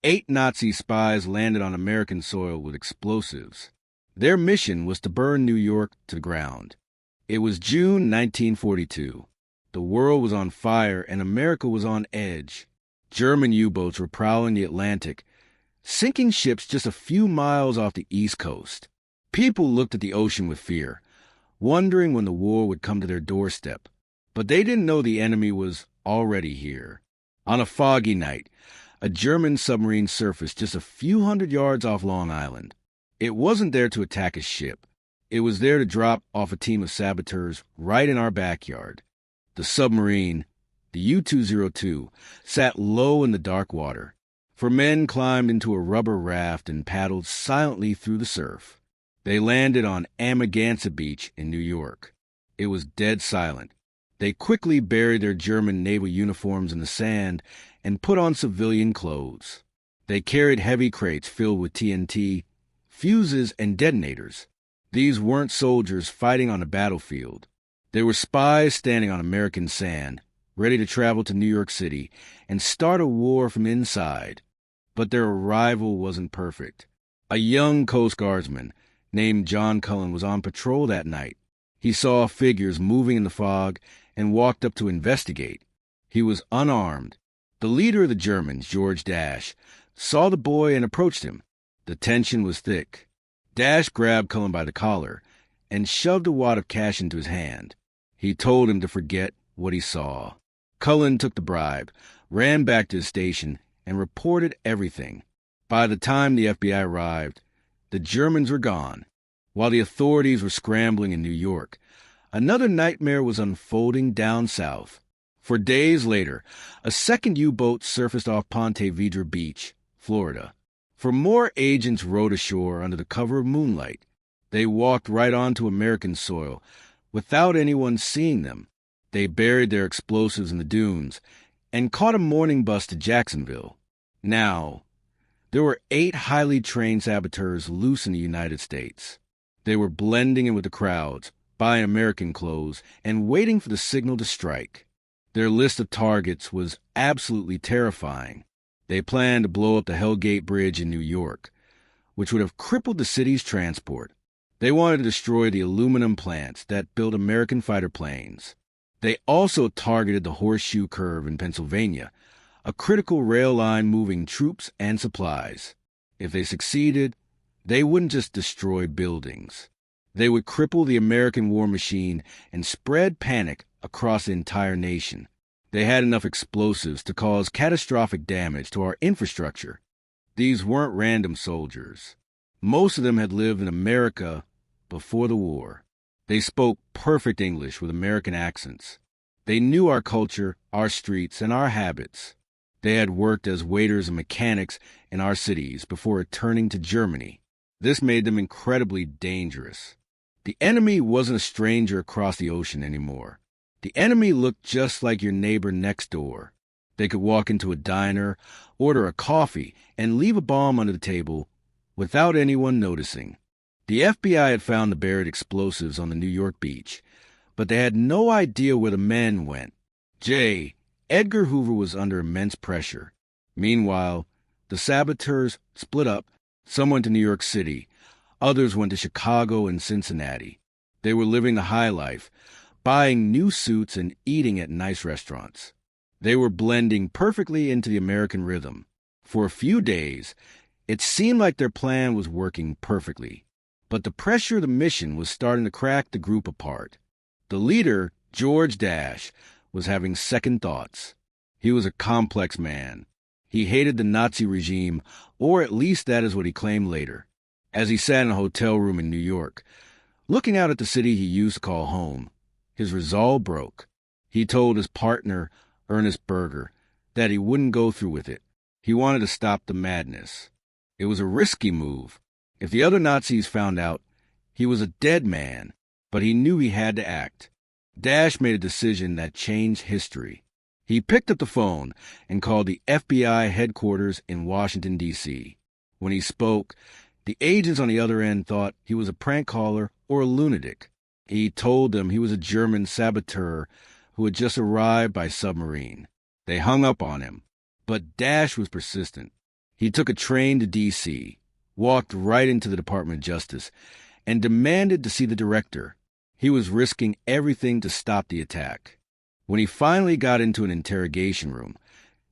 8 Nazi spies landed on American soil with explosives. Their mission was to burn New York to the ground. It was June 1942. The world was on fire and America was on edge. German U-boats were prowling the Atlantic, sinking ships just a few miles off the East Coast. People looked at the ocean with fear, wondering when the war would come to their doorstep. But they didn't know the enemy was already here. On a foggy night, a German submarine surfaced just a few hundred yards off Long Island. It wasn't there to attack a ship. It was there to drop off a team of saboteurs right in our backyard. The submarine, the U-202, sat low in the dark water. 4 men climbed into a rubber raft and paddled silently through the surf. They landed on Amagansett Beach in New York. It was dead silent. They quickly buried their German naval uniforms in the sand and put on civilian clothes. They carried heavy crates filled with TNT, fuses, and detonators. These weren't soldiers fighting on a battlefield. They were spies standing on American sand, ready to travel to New York City and start a war from inside. But their arrival wasn't perfect. A young Coast Guardsman named John Cullen was on patrol that night. He saw figures moving in the fog and walked up to investigate. He was unarmed. The leader of the Germans, George Dash, saw the boy and approached him. The tension was thick. Dash grabbed Cullen by the collar and shoved a wad of cash into his hand. He told him to forget what he saw. Cullen took the bribe, ran back to his station, and reported everything. By the time the FBI arrived, the Germans were gone. While the authorities were scrambling in New York, another nightmare was unfolding down south. For days later, a second U-boat surfaced off Ponte Vedra Beach, Florida. For more agents rowed ashore under the cover of moonlight. They walked right onto American soil without anyone seeing them. They buried their explosives in the dunes and caught a morning bus to Jacksonville. Now, there were 8 highly trained saboteurs loose in the United States. They were blending in with the crowds, buying American clothes, and waiting for the signal to strike. Their list of targets was absolutely terrifying. They planned to blow up the Hell Gate Bridge in New York, which would have crippled the city's transport. They wanted to destroy the aluminum plants that built American fighter planes. They also targeted the Horseshoe Curve in Pennsylvania, a critical rail line moving troops and supplies. If they succeeded, they wouldn't just destroy buildings. They would cripple the American war machine and spread panic across the entire nation. They had enough explosives to cause catastrophic damage to our infrastructure. These weren't random soldiers. Most of them had lived in America before the war. They spoke perfect English with American accents. They knew our culture, our streets, and our habits. They had worked as waiters and mechanics in our cities before returning to Germany. This made them incredibly dangerous. The enemy wasn't a stranger across the ocean anymore. The enemy looked just like your neighbor next door. They could walk into a diner, order a coffee, and leave a bomb under the table without anyone noticing. The FBI had found the buried explosives on the New York beach, but they had no idea where the men went. Edgar Hoover was under immense pressure. Meanwhile, the saboteurs split up. Some went to New York City. Others went to Chicago and Cincinnati. They were living the high life, buying new suits and eating at nice restaurants. They were blending perfectly into the American rhythm. For a few days, it seemed like their plan was working perfectly. But the pressure of the mission was starting to crack the group apart. The leader, George Dash, was having second thoughts. He was a complex man. He hated the Nazi regime, or at least that is what he claimed later. As he sat in a hotel room in New York, looking out at the city he used to call home, his resolve broke. He told his partner, Ernest Berger, that he wouldn't go through with it. He wanted to stop the madness. It was a risky move. If the other Nazis found out, he was a dead man, but he knew he had to act. Dash made a decision that changed history. He picked up the phone and called the FBI headquarters in Washington, D.C. When he spoke, the agents on the other end thought he was a prank caller or a lunatic. He told them he was a German saboteur who had just arrived by submarine. They hung up on him, but Dash was persistent. He took a train to D.C., walked right into the Department of Justice, and demanded to see the director. He was risking everything to stop the attack. When he finally got into an interrogation room,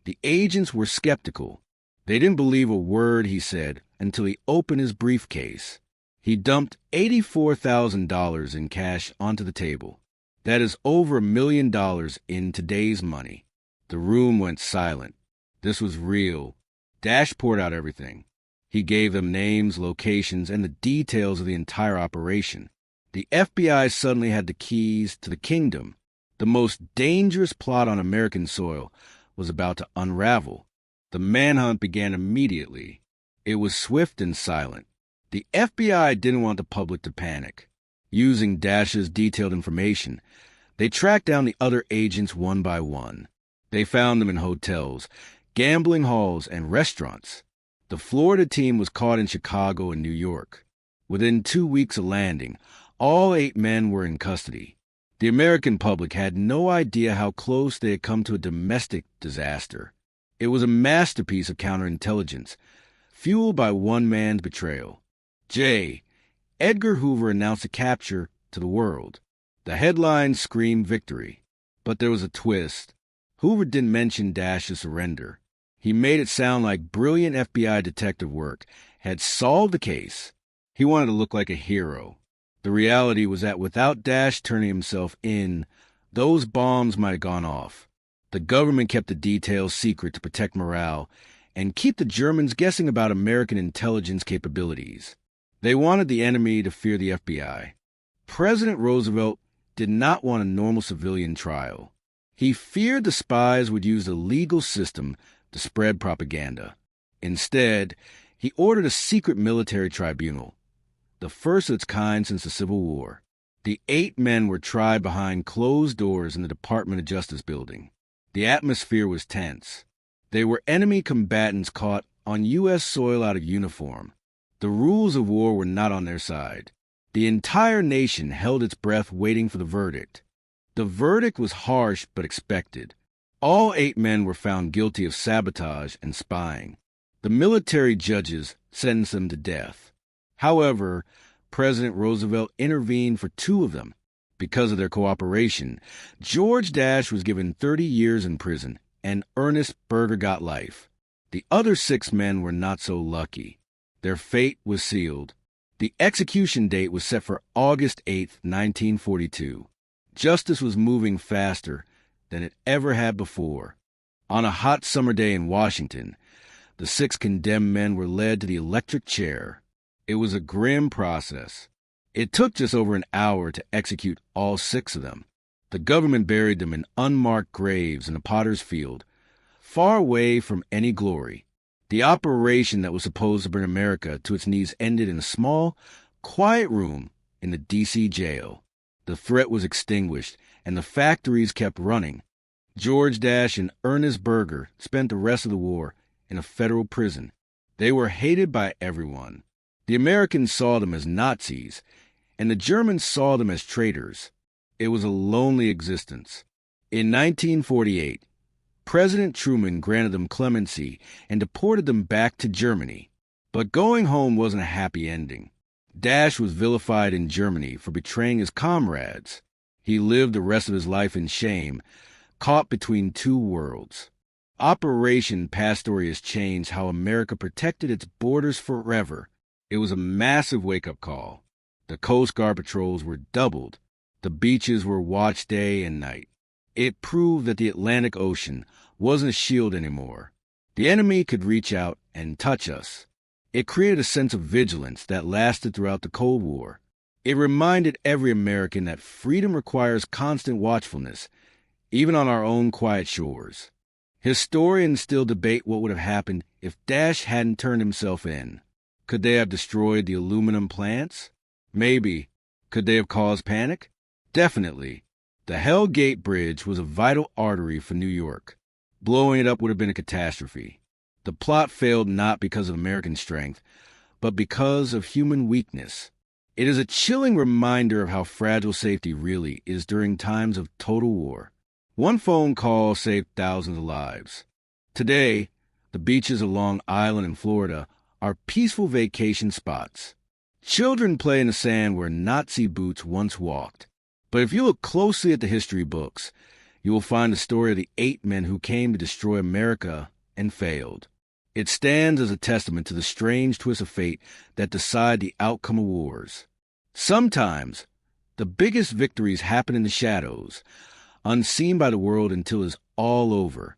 the agents were skeptical. They didn't believe a word he said until he opened his briefcase. He dumped $84,000 in cash onto the table. That is over $1 million in today's money. The room went silent. This was real. Dash poured out everything. He gave them names, locations, and the details of the entire operation. The FBI suddenly had the keys to the kingdom. The most dangerous plot on American soil was about to unravel. The manhunt began immediately. It was swift and silent. The FBI didn't want the public to panic. Using Dash's detailed information, they tracked down the other agents one by one. They found them in hotels, gambling halls, and restaurants. The Florida team was caught in Chicago and New York. Within 2 weeks of landing, all 8 men were in custody. The American public had no idea how close they had come to a domestic disaster. It was a masterpiece of counterintelligence, fueled by one man's betrayal. Edgar Hoover announced the capture to the world. The headlines screamed victory. But there was a twist. Hoover didn't mention Dash's surrender. He made it sound like brilliant FBI detective work had solved the case. He wanted to look like a hero. The reality was that without Dash turning himself in, those bombs might have gone off. The government kept the details secret to protect morale and keep the Germans guessing about American intelligence capabilities. They wanted the enemy to fear the FBI. President Roosevelt did not want a normal civilian trial. He feared the spies would use the legal system to spread propaganda. Instead, he ordered a secret military tribunal, the first of its kind since the Civil War. The 8 men were tried behind closed doors in the Department of Justice building. The atmosphere was tense. They were enemy combatants caught on U.S. soil out of uniform. The rules of war were not on their side. The entire nation held its breath waiting for the verdict. The verdict was harsh but expected. All 8 men were found guilty of sabotage and spying. The military judges sentenced them to death. However, President Roosevelt intervened for 2 of them. Because of their cooperation, George Dash was given 30 years in prison, and Ernest Berger got life. The other 6 men were not so lucky. Their fate was sealed. The execution date was set for August 8, 1942. Justice was moving faster than it ever had before. On a hot summer day in Washington, the 6 condemned men were led to the electric chair. It was a grim process. It took just over an hour to execute all 6 of them. The government buried them in unmarked graves in a potter's field, far away from any glory. The operation that was supposed to bring America to its knees ended in a small, quiet room in the D.C. jail. The threat was extinguished, and the factories kept running. George Dash and Ernest Berger spent the rest of the war in a federal prison. They were hated by everyone. The Americans saw them as Nazis, and the Germans saw them as traitors. It was a lonely existence. In 1948, President Truman granted them clemency and deported them back to Germany. But going home wasn't a happy ending. Dash was vilified in Germany for betraying his comrades. He lived the rest of his life in shame, caught between 2 worlds. Operation Pastorius changed how America protected its borders forever. It was a massive wake-up call. The Coast Guard patrols were doubled. The beaches were watched day and night. It proved that the Atlantic Ocean wasn't a shield anymore. The enemy could reach out and touch us. It created a sense of vigilance that lasted throughout the Cold War. It reminded every American that freedom requires constant watchfulness, even on our own quiet shores. Historians still debate what would have happened if Dash hadn't turned himself in. Could they have destroyed the aluminum plants? Maybe. Could they have caused panic? Definitely. The Hell Gate Bridge was a vital artery for New York. Blowing it up would have been a catastrophe. The plot failed not because of American strength, but because of human weakness. It is a chilling reminder of how fragile safety really is during times of total war. One phone call saved thousands of lives. Today, The beaches of Long Island in Florida are peaceful vacation spots. Children play in the sand where Nazi boots once walked. But if you look closely at the history books, you will find the story of the 8 men who came to destroy America and failed. It stands as a testament to the strange twists of fate that decide the outcome of wars. Sometimes, the biggest victories happen in the shadows, unseen by the world until it's all over.